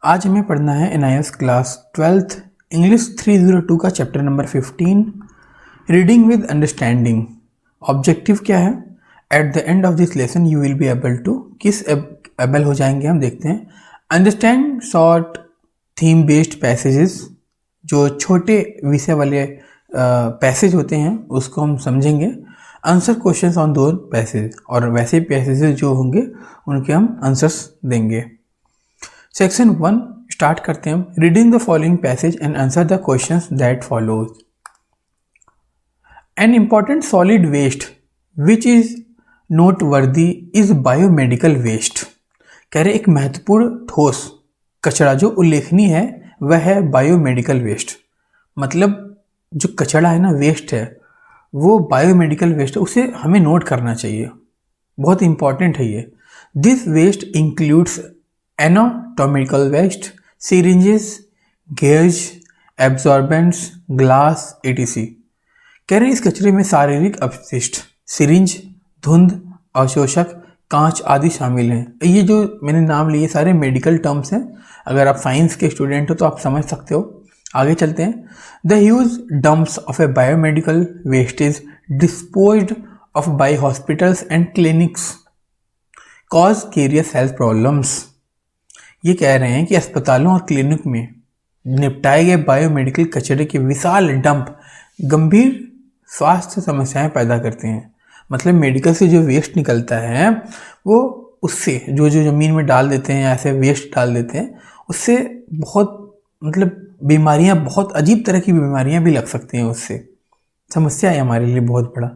आज हमें पढ़ना है NIS क्लास 12th इंग्लिश 302 का chapter number 15 reading with understanding. Objective क्या है? At the end of this lesson you will be able to, किस एबल हो जाएंगे हम देखते हैं। Understand short theme based passages, जो छोटे विषय वाले पैसेज होते हैं उसको हम समझेंगे। आंसर क्वेश्चंस ऑन दो पैसेज, और वैसे पैसेजेस जो होंगे उनके हम आंसर्स देंगे। सेक्शन 1 स्टार्ट करते हैं हम। Reading the following passage and answer the questions that follows. An important solid waste which is noteworthy is biomedical waste. कह रहे एक महत्वपूर्ण ठोस कचरा जो उल्लेखनीय है वह है बायोमेडिकल वेस्ट। मतलब जो कचरा है ना, वेस्ट है, वो बायोमेडिकल वेस्ट है, उसे हमें नोट करना चाहिए, बहुत इंपॉर्टेंट है ये। This waste includes anatomical waste, syringes, gauge, absorbents, glass, etc. कह रहे हैं इस कचरे में शारीरिक अपशिष्ट, सिरिंज, धुंध, अवशोषक, कांच आदि शामिल हैं। ये जो मैंने नाम लिए सारे मेडिकल टर्म्स हैं, अगर आप साइंस के स्टूडेंट हो तो आप समझ सकते हो। आगे चलते हैं। The huge dumps of a biomedical waste is disposed of by hospitals and clinics cause serious health problems. ये कह रहे हैं कि अस्पतालों और क्लिनिक में निपटाए गए बायोमेडिकल कचरे के विशाल डंप गंभीर स्वास्थ्य समस्याएं पैदा करते हैं। मतलब मेडिकल से जो वेस्ट निकलता है वो उससे जो ज़मीन में डाल देते हैं या ऐसे वेस्ट डाल देते हैं, उससे बहुत बीमारियां, बहुत अजीब तरह की बीमारियां भी लग सकती हैं। उससे समस्या है हमारे लिए बहुत बड़ा।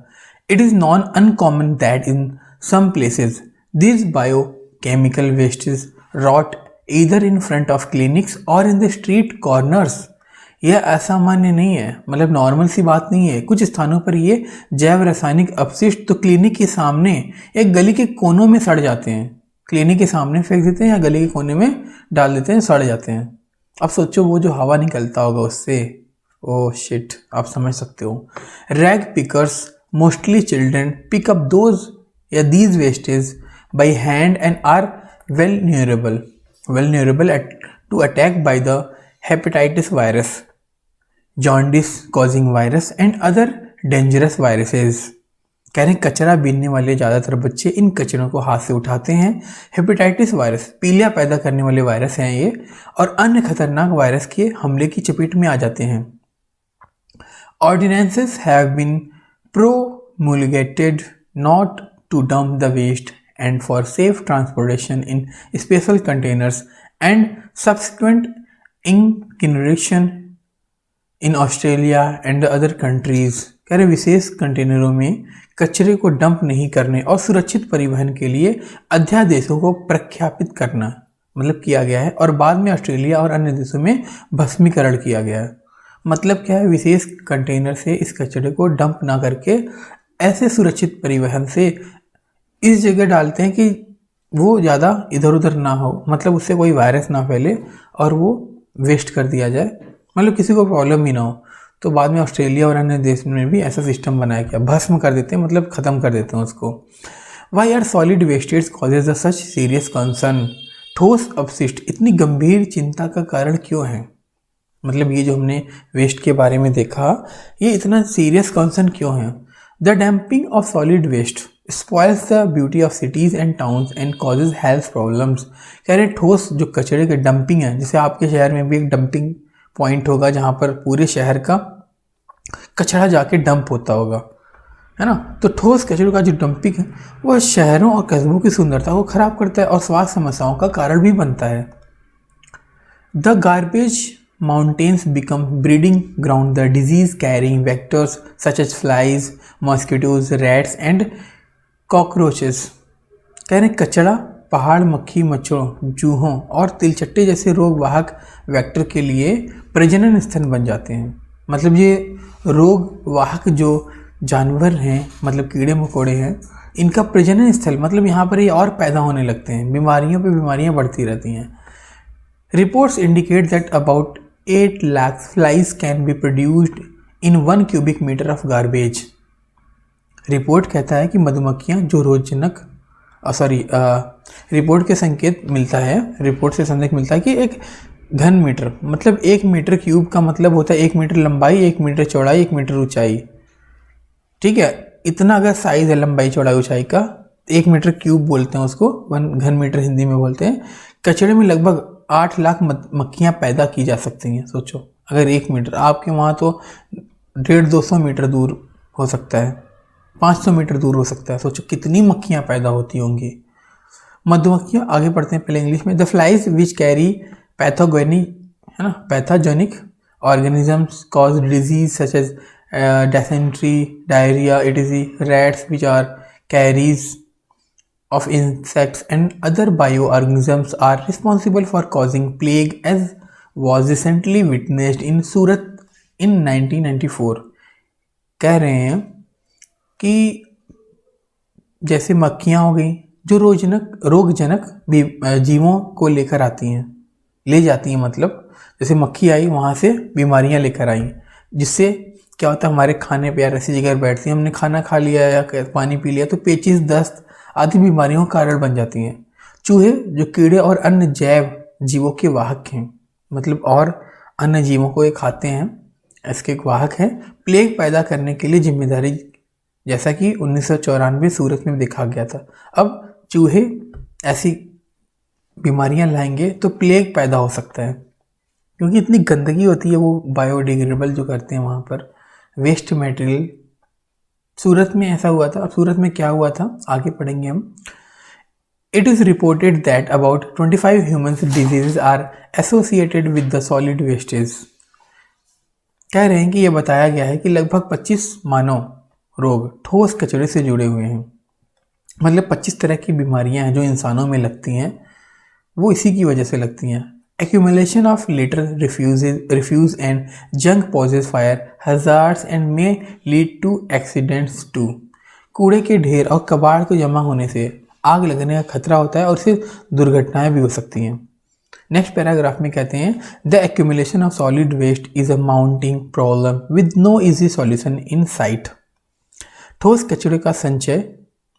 It is non uncommon that in some places this biochemical waste is rot either in front of clinics or in the street corners। यह असामान्य नहीं है, मतलब नॉर्मल सी बात नहीं है। कुछ स्थानों पर ये जैव रासायनिक अपशिष्ट तो क्लिनिक के सामने एक गली के कोनों में सड़ जाते हैं। क्लिनिक के सामने फेंक देते हैं या गली के कोने में डाल देते हैं, सड़ जाते हैं। अब सोचो वो जो हवा निकलता होगा उससे, ओह शिट, आप समझ सकते हो। Rag pickers mostly children pick up those या these wastage by hand and are vulnerable to attack by the hepatitis virus, jaundice causing virus and other dangerous viruses। कह रहे हैं कचरा बीनने वाले ज़्यादातर बच्चे इन कचरों को हाथ से उठाते हैं। हेपेटाइटिस वायरस, पीलिया पैदा करने वाले वायरस हैं ये, और अन्य खतरनाक वायरस के हमले की चपेट में आ जाते हैं। Ordinances have been promulgated not to dump the waste and for safe transportation in special containers and subsequent incineration in Australia and the other countries। कह रहे विशेष कंटेनरों में कचरे को डंप नहीं करने और सुरक्षित परिवहन के लिए अध्यादेशों को प्रख्यापित करना मतलब किया गया है, और बाद में ऑस्ट्रेलिया और अन्य देशों में भस्मीकरण किया गया है। मतलब क्या है, विशेष कंटेनर से इस कचरे को डंप ना करके ऐसे सुरक्षित परिवहन से इस जगह डालते हैं कि वो ज़्यादा इधर उधर ना हो, मतलब उससे कोई वायरस ना फैले और वो वेस्ट कर दिया जाए, मतलब किसी को प्रॉब्लम ही ना हो। तो बाद में ऑस्ट्रेलिया और अन्य देश में भी ऐसा सिस्टम बनाया गया, भस्म कर देते हैं, मतलब ख़त्म कर देते हैं उसको। Why are solid wastage causes the such serious concern. ठोस अपशिष्ट इतनी गंभीर चिंता का कारण क्यों है? मतलब ये जो हमने वेस्ट के बारे में देखा, ये इतना सीरियस कंसर्न क्यों है? The dumping of solid waste spoils the beauty of cities and towns and causes health problems। कह रहे ठोस जो कचरे के डंपिंग है, जैसे आपके शहर में भी एक डंपिंग पॉइंट होगा जहाँ पर पूरे शहर का कचरा जाके डंप होता होगा, है ना। तो ठोस कचरे का जो डंपिंग है वह शहरों और कस्बों की सुंदरता को खराब करता है और स्वास्थ्य समस्याओं का कारण भी बनता है। The garbage mountains become breeding ground the disease carrying vectors such as flies, mosquitoes, rats and cockroaches। कह रहे कचरा पहाड़, मक्खी, मच्छरों, चूहों और तिलचट्टे जैसे रोग वाहक वेक्टर के लिए प्रजनन स्थल बन जाते हैं। मतलब ये रोग वाहक जो जानवर हैं, मतलब कीड़े मकोड़े हैं, इनका प्रजनन स्थल, मतलब यहाँ पर ये और पैदा होने लगते हैं, बीमारियों पे बीमारियाँ बढ़ती रहती हैं। Reports indicate that about 8 lakh flies can be produced in 1 cubic metre of garbage. Report कहता है कि मधुमक्खियाँ जो रोजनक रिपोर्ट के संकेत मिलता है, रिपोर्ट से संकेत मिलता है कि एक घन मीटर मतलब 1 मीटर क्यूब का मतलब होता है 1 मीटर लंबाई, 1 मीटर चौड़ाई, 1 मीटर ऊंचाई। ठीक है, इतना अगर साइज है लंबाई चौड़ाई ऊंचाई का, 1 मीटर क्यूब बोलते हैं उसको, 1 घन मीटर हिंदी में बोलते हैं। कचड़े में लगभग 8 लाख मक्खियाँ पैदा की जा सकती हैं। सोचो अगर 1 मीटर, आपके वहाँ तो 150-200 मीटर दूर हो सकता है, 500 मीटर दूर हो सकता है। सोचो कितनी मक्खियाँ पैदा होती होंगी। मधुमक्खियाँ, आगे पढ़ते हैं पहले इंग्लिश में। The flies which carry pathogenic organisms cause disease such as dysentery, diarrhea, etc. Rats, which are carriers of insects and other bioorganisms, are responsible for causing plague, as was recently witnessed in Surat in 1994. कह रहे हैं कि जैसे मक्खियाँ हो गई जो रोगजनक जीवों को लेकर आती हैं, ले जाती हैं, मतलब जैसे मक्खी आई वहाँ से बीमारियाँ लेकर आई, जिससे क्या होता है हमारे खाने पे यार ऐसी जगह बैठती हैं, हमने खाना खा लिया या पानी पी लिया तो पेचिश, दस्त आदि बीमारियों का कारण बन जाती हैं। चूहे जो कीड़े और अन्य जैव जीवों के वाहक हैं, मतलब और अन्य जीवों को ये खाते हैं, इसके एक वाहक हैं। प्लेग पैदा करने के लिए जिम्मेदारी, जैसा कि 1994 सूरत में देखा गया था। अब चूहे ऐसी बीमारियां लाएंगे तो प्लेग पैदा हो सकता है, क्योंकि इतनी गंदगी होती है, वो बायोडिग्रेडेबल जो करते हैं वहाँ पर वेस्ट मटेरियल। सूरत में ऐसा हुआ था। अब सूरत में क्या हुआ था आगे पढ़ेंगे हम। It is reported that about 25 human diseases are associated with the solid wastage. कह रहे हैं कि यह बताया गया है कि लगभग 25 मानव रोग ठोस कचरे से जुड़े हुए हैं। मतलब 25 तरह की बीमारियां हैं जो इंसानों में लगती हैं, वो इसी की वजह से लगती हैं। Accumulation of litter, refuse and junk poses fire hazards and may lead to accidents too. कूड़े के ढेर और कबाड़ को जमा होने से आग लगने का खतरा होता है और इससे दुर्घटनाएं भी हो सकती हैं। नेक्स्ट पैराग्राफ में कहते हैं, the accumulation of solid waste is a mounting problem with no easy solution in sight. ठोस कचरे का संचय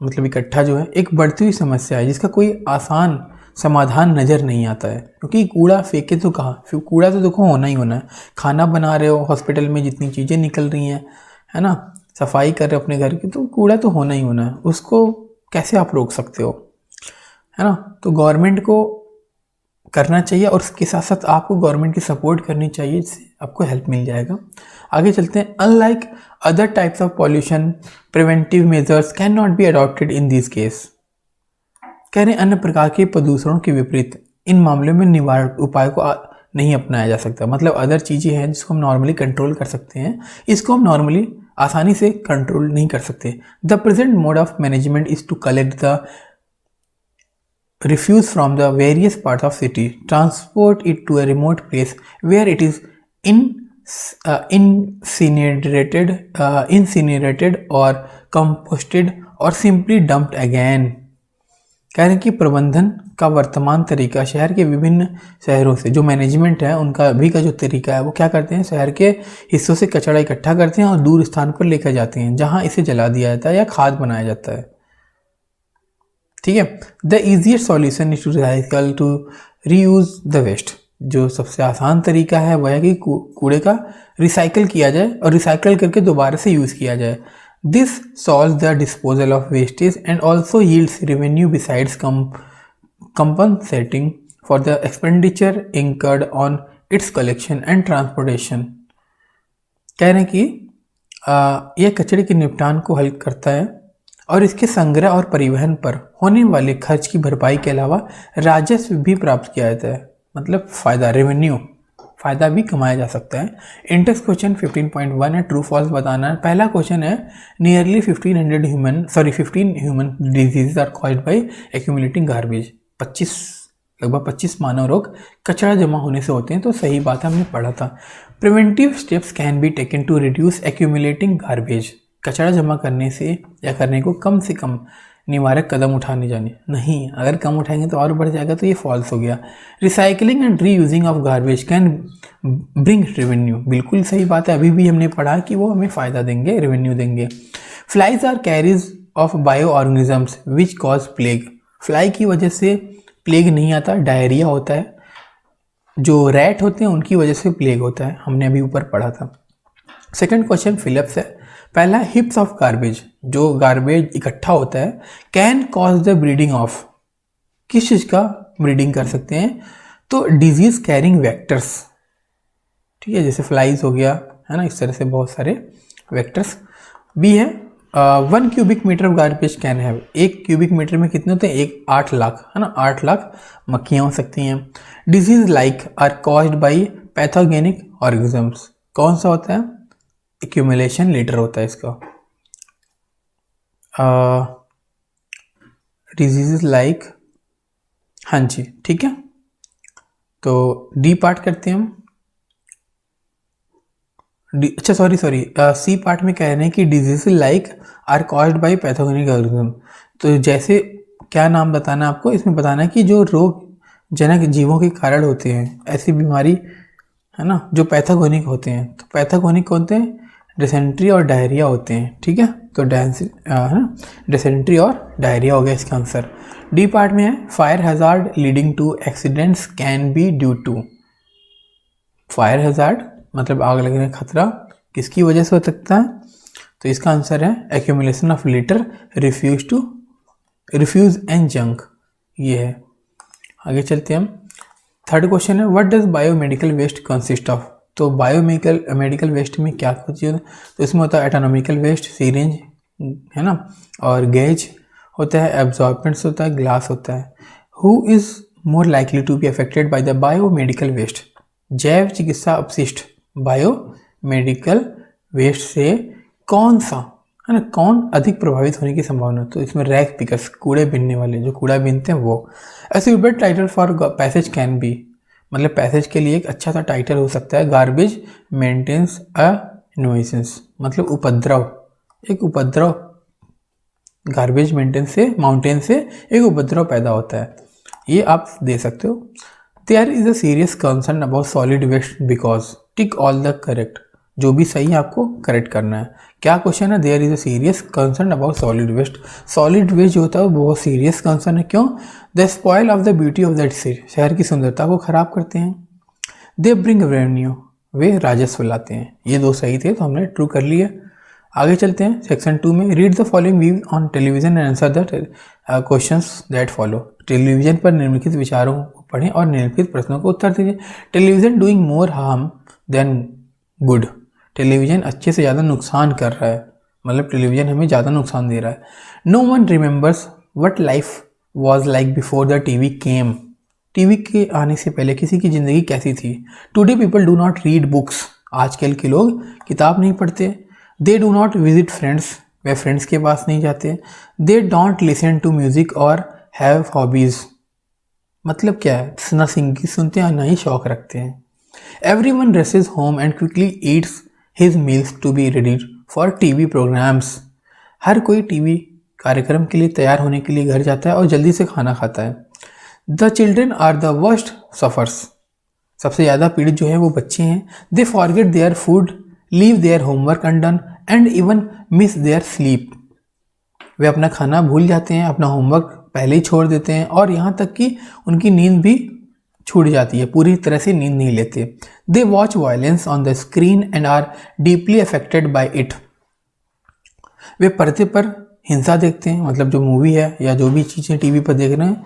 मतलब इकट्ठा जो है एक बढ़ती हुई समस्या है जिसका कोई आसान समाधान नज़र नहीं आता है, क्योंकि कूड़ा फेंके तो कहाँ, फिर कूड़ा तो देखो होना ही होना है। खाना बना रहे हो, हॉस्पिटल में जितनी चीज़ें निकल रही हैं, है ना, सफाई कर रहे हो अपने घर की, तो कूड़ा तो होना ही होना है। उसको कैसे आप रोक सकते हो, है ना। तो गवर्नमेंट को करना चाहिए और उसके साथ साथ आपको गवर्नमेंट की सपोर्ट करनी चाहिए, जिससे आपको हेल्प मिल जाएगा। आगे चलते हैं। Unlike other types of pollution, preventive measures can not be adopted in this case. कह रहे हैं अन्य प्रकार के प्रदूषणों के विपरीत इन मामलों में निवारण उपाय को नहीं अपनाया जा सकता। मतलब अदर चीज़ें हैं जिसको हम नॉर्मली कंट्रोल कर सकते हैं, इसको हम नॉर्मली आसानी से कंट्रोल नहीं कर सकते। The present mode of management is to collect the refuse from the various parts of city, transport it to a remote place where it is incinerated or composted or simply dumped again। कह रहे हैं कि प्रबंधन का वर्तमान तरीका शहर के विभिन्न शहरों से, जो मैनेजमेंट है उनका अभी का जो तरीका है, वो क्या करते हैं, शहर के हिस्सों से कचरा इकट्ठा करते हैं और दूर स्थान पर लेकर जाते हैं जहां इसे जला दिया जाता है या खाद बनाया जाता है। ठीक है। The easiest solution is to recycle to reuse the waste. जो सबसे आसान तरीका है वह है कि कूड़े का रिसाइकल किया जाए और रिसाइकल करके दोबारा से यूज़ किया जाए। This solves the disposal of wastage and also yields revenue besides compensating for the expenditure incurred on its collection and transportation। कह रहे हैं कि यह कचरे के निपटान को हल करता है और इसके संग्रह और परिवहन पर होने वाले खर्च की भरपाई के अलावा राजस्व भी प्राप्त किया जाता है। मतलब फ़ायदा, रेवेन्यू, फ़ायदा भी कमाया जा सकता है। इंटेक्स क्वेश्चन 15.1 है, ट्रू फॉल्स बताना है। पहला क्वेश्चन है, nearly 15 human disease are caused by accumulating garbage. लगभग 25 मानव रोग कचरा जमा होने से होते हैं। तो सही बात है, हमने पढ़ा था। Preventive steps can be taken to reduce accumulating garbage. कचरा जमा करने से या करने को कम से कम निवारक कदम उठाने जाने नहीं, अगर कम उठाएंगे तो और बढ़ जाएगा, तो ये फॉल्स हो गया। Recycling and reusing of garbage can bring revenue. बिल्कुल सही बात है, अभी भी हमने पढ़ा कि वो हमें फ़ायदा देंगे, रेवेन्यू देंगे। Flies are carriers of bio organisms which cause plague. Fly की वजह से प्लेग नहीं आता, डायरिया होता है। जो रैट होते हैं उनकी वजह से प्लेग होता है, हमने अभी ऊपर पढ़ा था। सेकंड क्वेश्चन फिलिप्स है। पहला, हिप्स ऑफ गार्बेज, जो गार्बेज इकट्ठा होता है, can cause the breeding of, किस चीज़ का ब्रीडिंग कर सकते हैं? तो डिजीज कैरिंग वेक्टर्स, ठीक है, जैसे फ्लाइज हो गया, है ना, इस तरह से बहुत सारे वेक्टर्स। बी है 1 cubic metre of garbage can have, 1 cubic metre में कितने होते हैं? 8 लाख, है ना, 8 लाख मक्खियाँ हो सकती हैं। Disease like are caused by pathogenic organisms, कौन सा होता है? एक्यूमुलेशन लेटर होता है इसका। डिजीज लाइक, हाँ जी, ठीक है। तो डी पार्ट करते हैं हम। अच्छा सॉरी सी पार्ट में कह रहे हैं कि disease like are caused by pathogenic organism. तो जैसे क्या नाम बताना आपको, इसमें बताना है कि जो रोग जनक जीवों के कारण होते हैं, ऐसी बीमारी, है ना, जो पैथोजेनिक होते हैं। तो पैथोजेनिक होते हैं डिसेंट्री और डायरिया होते हैं, ठीक है। तो है ना, डिसेंट्री और डायरिया हो गया इसका आंसर। डी पार्ट में है fire hazard leading to accidents can be due to, fire hazard मतलब आग लगने का खतरा किसकी वजह से हो सकता है? तो इसका आंसर है accumulation of litter, refuse and junk, ये है। आगे चलते हैं हम। थर्ड क्वेश्चन है what does biomedical waste consist of. तो मेडिकल वेस्ट में क्या कुछ है? तो इसमें होता है एटोनॉमिकल वेस्ट, सीरेंज, है ना, और गेज होता है, एब्जॉर्बेंट्स होता है, ग्लास होता है। Who is more likely to be affected by the biomedical waste, जैव चिकित्सा अपशिष्ट बायोमेडिकल वेस्ट से कौन सा, है ना, कौन अधिक प्रभावित होने की संभावना? तो इसमें रैग पिकर्स, कूड़े बीनने वाले, जो कूड़ा बीनते हैं वो। A suitable title for passage can be, मतलब पैसेज के लिए एक अच्छा सा टाइटल हो सकता है गार्बेज मेंटेन्स अ न्यूइसेंस, मतलब उपद्रव, एक उपद्रव, गार्बेज मेंटेन से, माउंटेन से एक उपद्रव पैदा होता है, ये आप दे सकते हो। There is a serious concern about solid waste because, tick all the correct, जो भी सही है आपको करेक्ट करना है। क्या क्वेश्चन है? There is a serious concern about solid waste, solid waste जो होता है वो बहुत सीरियस कंसर्न है। क्यों? The spoil of the beauty of that city, शहर की सुंदरता को खराब करते हैं। दे ब्रिंग रेवेन्यू, वे राजस्व लाते हैं। ये दो सही थे तो हमने ट्रू कर लिया। आगे चलते हैं सेक्शन 2 में। Read the following view on television and answer the questions that follow. Television पर निम्नलिखित विचारों को पढ़ें और निम्नलिखित प्रश्नों को उत्तर दीजिए। Television doing more harm then good, television अच्छे से ज़्यादा नुकसान कर रहा है, मतलब टेलीविजन हमें ज़्यादा नुकसान दे रहा है। No one remembers what life was like before the TV came, TV के आने से पहले किसी की ज़िंदगी कैसी थी। Today people do not read books, आजकल के लोग किताब नहीं पढ़ते। They do not visit friends, वे फ्रेंड्स के पास नहीं जाते। They don't listen to music और हैव हॉबीज़, मतलब क्या है, ना संगीत सुनते हैं ना ही शौक रखते हैं। Every one races home and quickly eats his meals to be ready for TV programs, हर कोई टीवी कार्यक्रम के लिए तैयार होने के लिए घर जाता है और जल्दी से खाना खाता है। The children are the worst sufferers, सबसे ज़्यादा पीड़ित जो है वो बच्चे हैं। They forget their food, leave their homework undone and even miss their sleep, वे अपना खाना भूल जाते हैं, अपना होमवर्क पहले ही छोड़ देते हैं और यहाँ तक कि उनकी नींद भी छूट जाती है, पूरी तरह से नींद नहीं लेते। They watch violence on the screen and are deeply affected by it, वे पर्दे पर हिंसा देखते हैं, मतलब जो मूवी है या जो भी चीज़ें टीवी पर देख रहे हैं,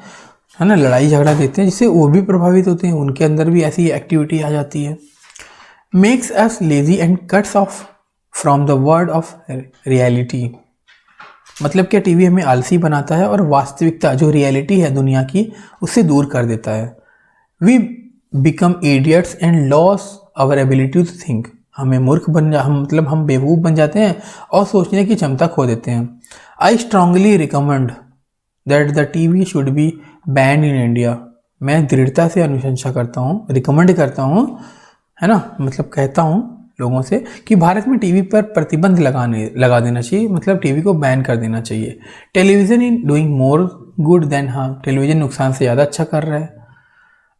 है ना, लड़ाई झगड़ा देखते हैं, जिससे वो भी प्रभावित होते हैं, उनके अंदर भी ऐसी एक्टिविटी आ जाती है। Makes us lazy and cuts of from the world of reality, मतलब क्या टीवी हमें आलसी बनाता है और वास्तविकता जो रियलिटी है दुनिया की उससे दूर कर देता है। We become idiots and loss our ability to think, हमें मूर्ख मतलब हम बेवकूफ़ बन जाते हैं और सोचने की क्षमता खो देते हैं। I strongly recommend that the TV should be ban in India, मैं दृढ़ता से अनुशंसा करता हूँ, रिकमेंड करता हूँ, है ना, मतलब कहता हूँ लोगों से कि भारत में टीवी पर प्रतिबंध लगा देना चाहिए, मतलब टीवी को बैन कर देना चाहिए। Television in doing more good than harm, television नुकसान से ज़्यादा अच्छा कर रहा है।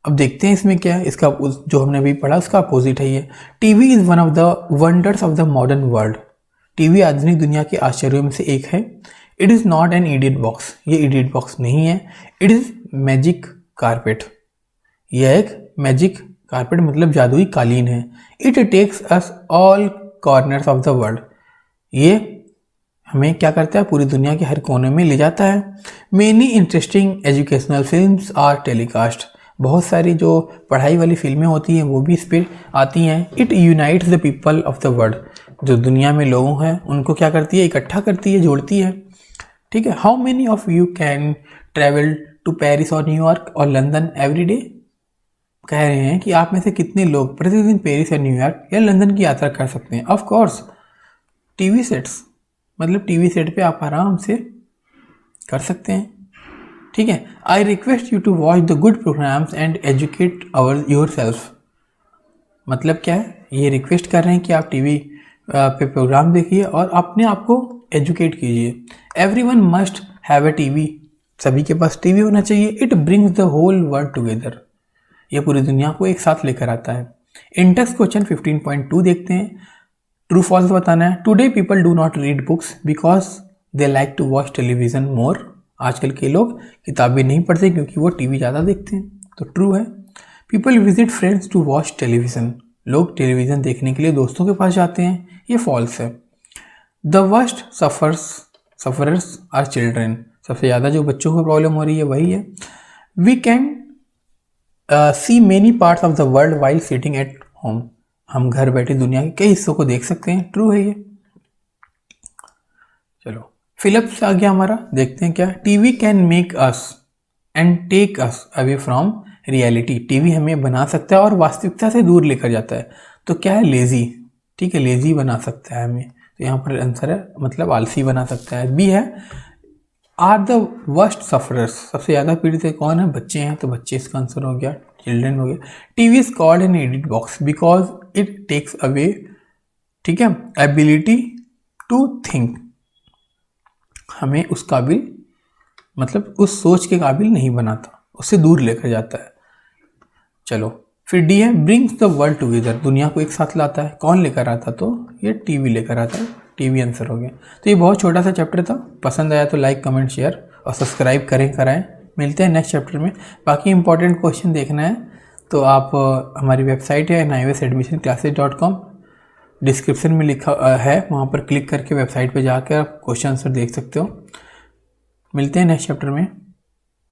अब देखते हैं इसमें क्या है, इसका जो हमने अभी पढ़ा उसका अपोजिट है ये। TV is one of the wonders of the modern world, TV आधुनिक दुनिया के आश्चर्यों में से एक है। It is not an idiot box, ये इडियट बॉक्स नहीं है। इट इज़ मैजिक कारपेट, यह एक मैजिक कारपेट मतलब जादुई कालीन है। It takes us all corners of the world, ये हमें क्या करता है, पूरी दुनिया के हर कोने में ले जाता है। Many interesting educational films are telecast, बहुत सारी जो पढ़ाई वाली फिल्में होती हैं वो भी इस पर आती हैं। It unites the people of the world, जो दुनिया में लोगों हैं उनको क्या करती है, इकट्ठा करती है, जोड़ती है। ठीक है। How many of you can travel to Paris और न्यूयॉर्क और लंदन एवरी डे, कह रहे हैं कि आप में से कितने लोग प्रतिदिन पेरिस या न्यूयॉर्क या लंदन की यात्रा कर सकते हैं। ऑफ कोर्स टीवी सेट्स, मतलब टीवी सेट पे आप आराम से कर सकते हैं। ठीक है। I request you to watch the good programmes and educate yourself, मतलब क्या है, ये रिक्वेस्ट कर रहे हैं कि आप टीवी पे प्रोग्राम देखिए और अपने आप को एजुकेट कीजिए। Everyone must have a TV, सभी के पास टीवी होना चाहिए। It brings the whole world together, ये पूरी दुनिया को एक साथ लेकर आता है। इंटेक्स क्वेश्चन 15.2 देखते हैं, ट्रू फॉल्स बताना है। Today people do not read books because they like to watch television more, आजकल के लोग किताबें नहीं पढ़ते क्योंकि वो टीवी ज़्यादा देखते हैं, तो ट्रू है। People visit friends to watch television, लोग टेलीविज़न देखने के लिए दोस्तों के पास जाते हैं, ये फॉल्स है। The worst sufferers are children, सबसे ज़्यादा जो बच्चों को प्रॉब्लम हो रही है वही है। We can see many parts of the world while sitting at home, हम घर बैठे दुनिया के कई हिस्सों को देख सकते हैं, ट्रू है ये। चलो फिलिप्स आ गया हमारा, देखते हैं क्या। TV can make us and take us away from reality, TV हमें बना सकता है और वास्तविकता से दूर लेकर जाता है। तो क्या है, लेजी, ठीक है, लेजी बना सकता है हमें, तो यहाँ पर आंसर है मतलब आलसी बना सकता है। बी है आर द वर्स्ट सफरर्स, सबसे ज़्यादा पीड़ित कौन है, बच्चे हैं, तो बच्चे इसका आंसर हो गया, चिल्ड्रन हो गया। TV is called an idiot box because it takes away, ठीक है, एबिलिटी टू थिंक, हमें उस काबिल मतलब उस सोच के काबिल नहीं बनाता, उससे दूर लेकर जाता है। चलो फिर डी है ब्रिंग्स द वर्ल्ड टुगेदर, दुनिया को एक साथ लाता है, कौन लेकर आता, तो ये टीवी लेकर आता है, टीवी आंसर हो गया। तो ये बहुत छोटा सा चैप्टर था, पसंद आया तो लाइक कमेंट शेयर और सब्सक्राइब कराएं। मिलते हैं नेक्स्ट चैप्टर में। बाकी इंपॉर्टेंट क्वेश्चन देखना है तो आप हमारी वेबसाइट है nivasadmissionclasses.com, डिस्क्रिप्शन में लिखा है, वहाँ पर क्लिक करके वेबसाइट पर जाकर आप क्वेश्चन आंसर देख सकते हो। मिलते हैं नेक्स्ट चैप्टर में।